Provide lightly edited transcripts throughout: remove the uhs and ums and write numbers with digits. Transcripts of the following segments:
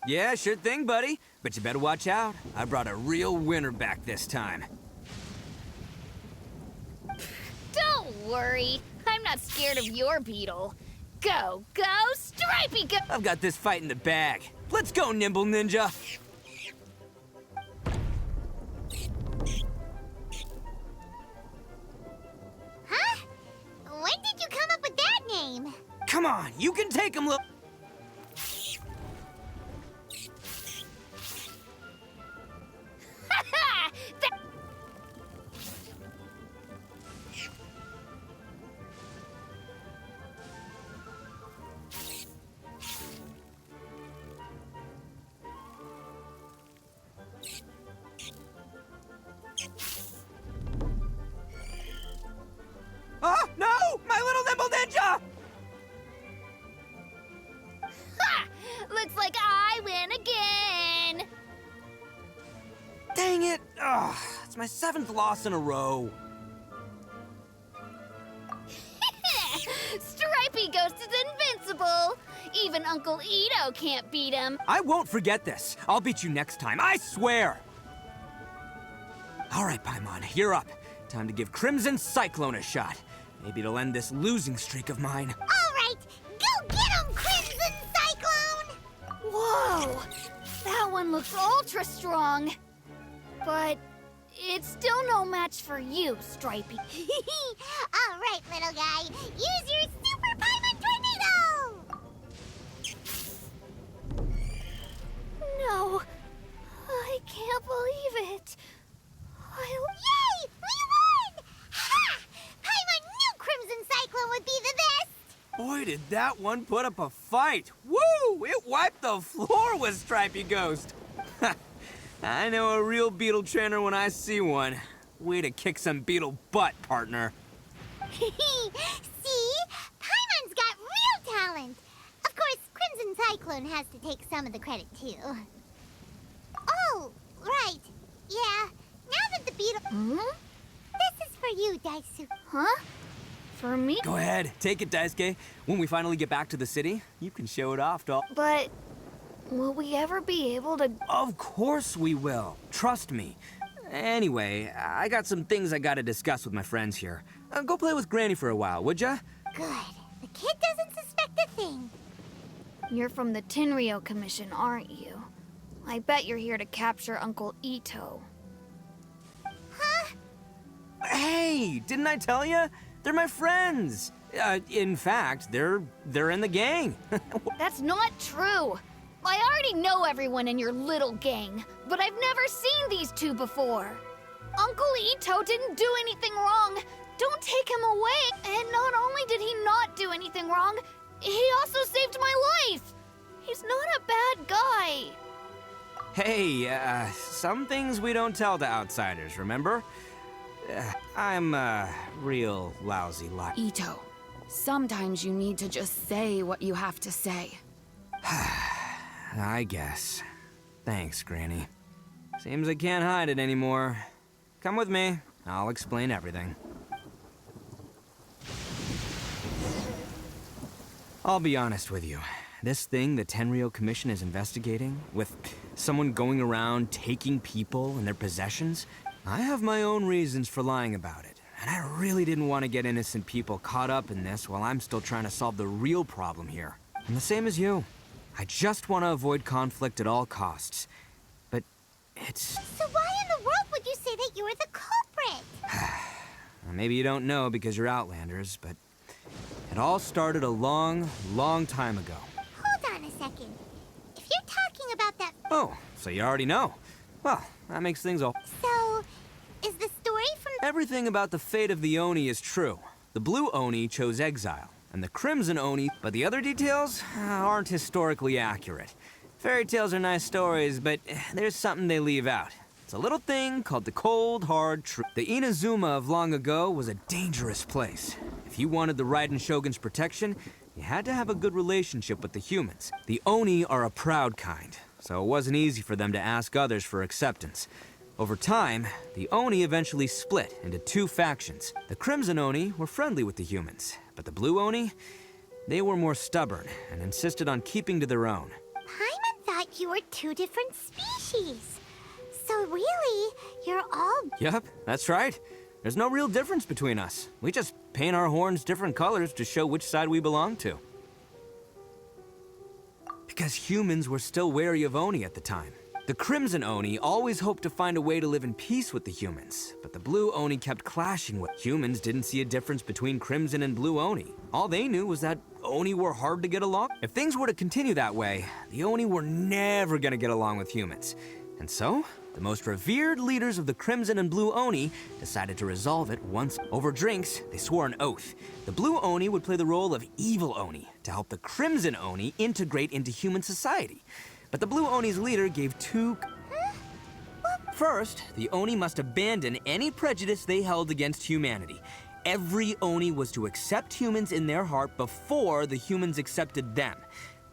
Yeah, sure thing, buddy. But you better watch out. I brought a real winner back this time. Don't worry. I'm not scared of your beetle. Go, go, Stripey, go! I've got this fight in the bag. Let's go, Nimble Ninja. Huh? When did you come up with that name? Come on, you can take him, little... Oh, no! My little Nimble Ninja! Ha! Looks like I win again! Dang it! Ugh, it's my 7th loss in a row. Stripey Ghost is invincible! Even Uncle Ito can't beat him. I won't forget this. I'll beat you next time, I swear! All right, Paimon, you're up. Time to give Crimson Cyclone a shot. Maybe it'll end this losing streak of mine. All right, go get him, Crimson Cyclone! Whoa! That one looks ultra strong. But it's still no match for you, Stripey. All right, little guy, use your Super Paimon Tornado! No, I can't believe it. Yay! We won! Ha! Paimon knew Crimson Cyclone would be the best! Boy, did that one put up a fight. Woo! It wiped the floor with Stripey Ghost. I know a real beetle trainer when I see one. Way to kick some beetle butt, partner. See? Paimon's got real talent! Of course, Crimson Cyclone has to take some of the credit, too. Oh, right. Yeah, now that the beetle... Hmm? This is for you, Daisu. Huh? For me? Go ahead, take it, Daisuke. When we finally get back to the city, you can show it off to all... But will we ever be able to... Of course we will. Trust me. Anyway, I got some things I gotta discuss with my friends here. Go play with Granny for a while, would ya? Good. The kid doesn't suspect a thing. You're from the Tenryou Commission, aren't you? I bet you're here to capture Uncle Ito. Huh? Hey, didn't I tell ya? They're my friends. In fact, they're in the gang. That's not true. I already know everyone in your little gang, but I've never seen these two before. Uncle Ito didn't do anything wrong. Don't take him away. And not only did he not do anything wrong, he also saved my life. He's not a bad guy. Hey, some things we don't tell to outsiders, remember? I'm a real lousy liar. Ito, sometimes you need to just say what you have to say. I guess. Thanks, Granny. Seems I can't hide it anymore. Come with me. I'll explain everything. I'll be honest with you. This thing the Tenryou Commission is investigating, with someone going around taking people and their possessions, I have my own reasons for lying about it. And I really didn't want to get innocent people caught up in this while I'm still trying to solve the real problem here. I'm the same as you. I just want to avoid conflict at all costs. But it's... So why in the world would you say that you were the culprit? Maybe you don't know because you're Outlanders, but it all started a long, long time ago. Hold on a second. If you're talking about that... Oh, so you already know. Well, that makes things all... So, is the story from... Everything about the fate of the Oni is true. The blue Oni chose exile, and the crimson Oni, but the other details aren't historically accurate. Fairy tales are nice stories, but there's something they leave out. It's a little thing called the cold, hard truth. The Inazuma of long ago was a dangerous place. If you wanted the Raiden Shogun's protection, you had to have a good relationship with the humans. The Oni are a proud kind, so it wasn't easy for them to ask others for acceptance. Over time, the Oni eventually split into two factions. The Crimson Oni were friendly with the humans, but the Blue Oni, they were more stubborn and insisted on keeping to their own. Paimon thought you are two different species. So really, you're all... Yep, that's right. There's no real difference between us. We just paint our horns different colors to show which side we belong to. Because humans were still wary of Oni at the time. The Crimson Oni always hoped to find a way to live in peace with the humans, but the Blue Oni kept clashing with humans. Didn't see a difference between Crimson and Blue Oni. All they knew was that Oni were hard to get along. If things were to continue that way, the Oni were never gonna get along with humans. And so, the most revered leaders of the Crimson and Blue Oni decided to resolve it once. Over drinks, they swore an oath. The Blue Oni would play the role of evil Oni to help the Crimson Oni integrate into human society. But the Blue Oni's leader gave two... First, the Oni must abandon any prejudice they held against humanity. Every Oni was to accept humans in their heart before the humans accepted them.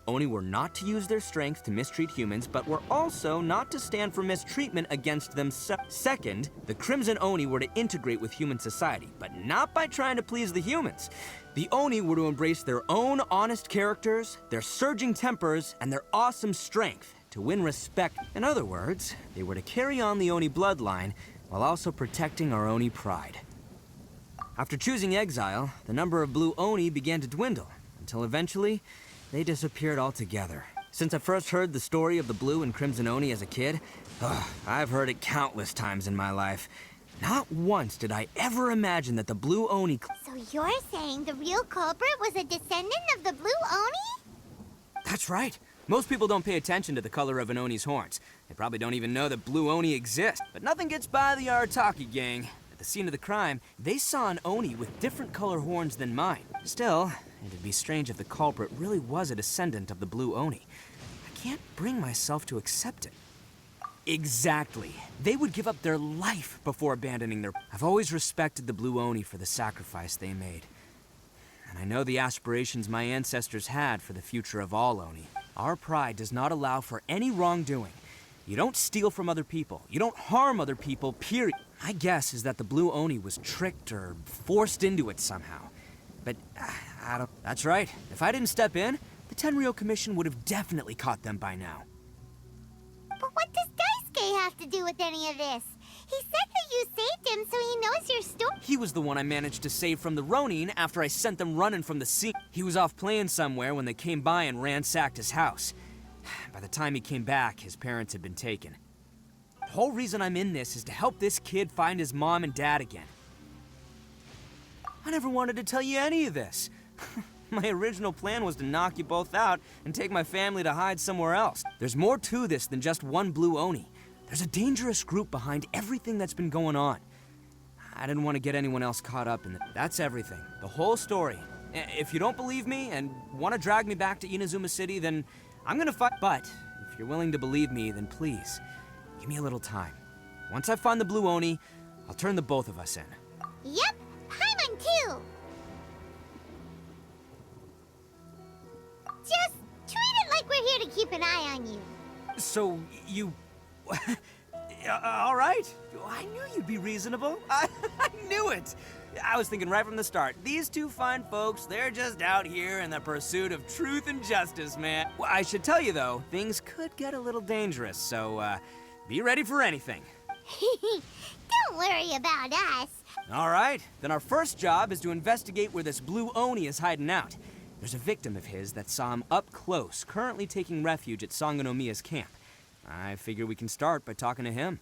Oni were not to use their strength to mistreat humans, but were also not to stand for mistreatment against them. Second, the Crimson Oni were to integrate with human society, but not by trying to please the humans. The Oni were to embrace their own honest characters, their surging tempers, and their awesome strength to win respect. In other words, they were to carry on the Oni bloodline while also protecting our Oni pride. After choosing exile, the number of Blue Oni began to dwindle, until eventually, they disappeared altogether. Since I first heard the story of the Blue and Crimson Oni as a kid, I've heard it countless times in my life. Not once did I ever imagine that the Blue Oni... So you're saying the real culprit was a descendant of the Blue Oni? That's right. Most people don't pay attention to the color of an Oni's horns. They probably don't even know that Blue Oni exists. But nothing gets by the Arataki gang. At the scene of the crime, they saw an Oni with different color horns than mine. Still, it'd be strange if the culprit really was a descendant of the Blue Oni. I can't bring myself to accept it. Exactly. They would give up their life before abandoning their... I've always respected the Blue Oni for the sacrifice they made. And I know the aspirations my ancestors had for the future of all Oni. Our pride does not allow for any wrongdoing. You don't steal from other people. You don't harm other people, period. My guess is that the Blue Oni was tricked or forced into it somehow. But I don't... That's right. If I didn't step in, the Tenryou Commission would have definitely caught them by now. But what does Daisuke have to do with any of this? He said that you saved him, so he knows your story. He was the one I managed to save from the Ronin after I sent them running from the scene. He was off playing somewhere when they came by and ransacked his house. By the time he came back, his parents had been taken. The whole reason I'm in this is to help this kid find his mom and dad again. I never wanted to tell you any of this. My original plan was to knock you both out and take my family to hide somewhere else. There's more to this than just one Blue Oni. There's a dangerous group behind everything that's been going on. I didn't want to get anyone else caught up in it. That's everything. The whole story. If you don't believe me and want to drag me back to Inazuma City, then I'm gonna fight. But if you're willing to believe me, then please, give me a little time. Once I find the Blue Oni, I'll turn the both of us in. Yep, Paimon too. Just treat it like we're here to keep an eye on you. So, you... all right. I knew you'd be reasonable. I knew it. I was thinking right from the start, these two fine folks, they're just out here in the pursuit of truth and justice, man. Well, I should tell you, though, things could get a little dangerous, so, be ready for anything. Don't worry about us. All right. Then our first job is to investigate where this Blue Oni is hiding out. There's a victim of his that saw him up close, currently taking refuge at Sangonomiya's camp. I figure we can start by talking to him.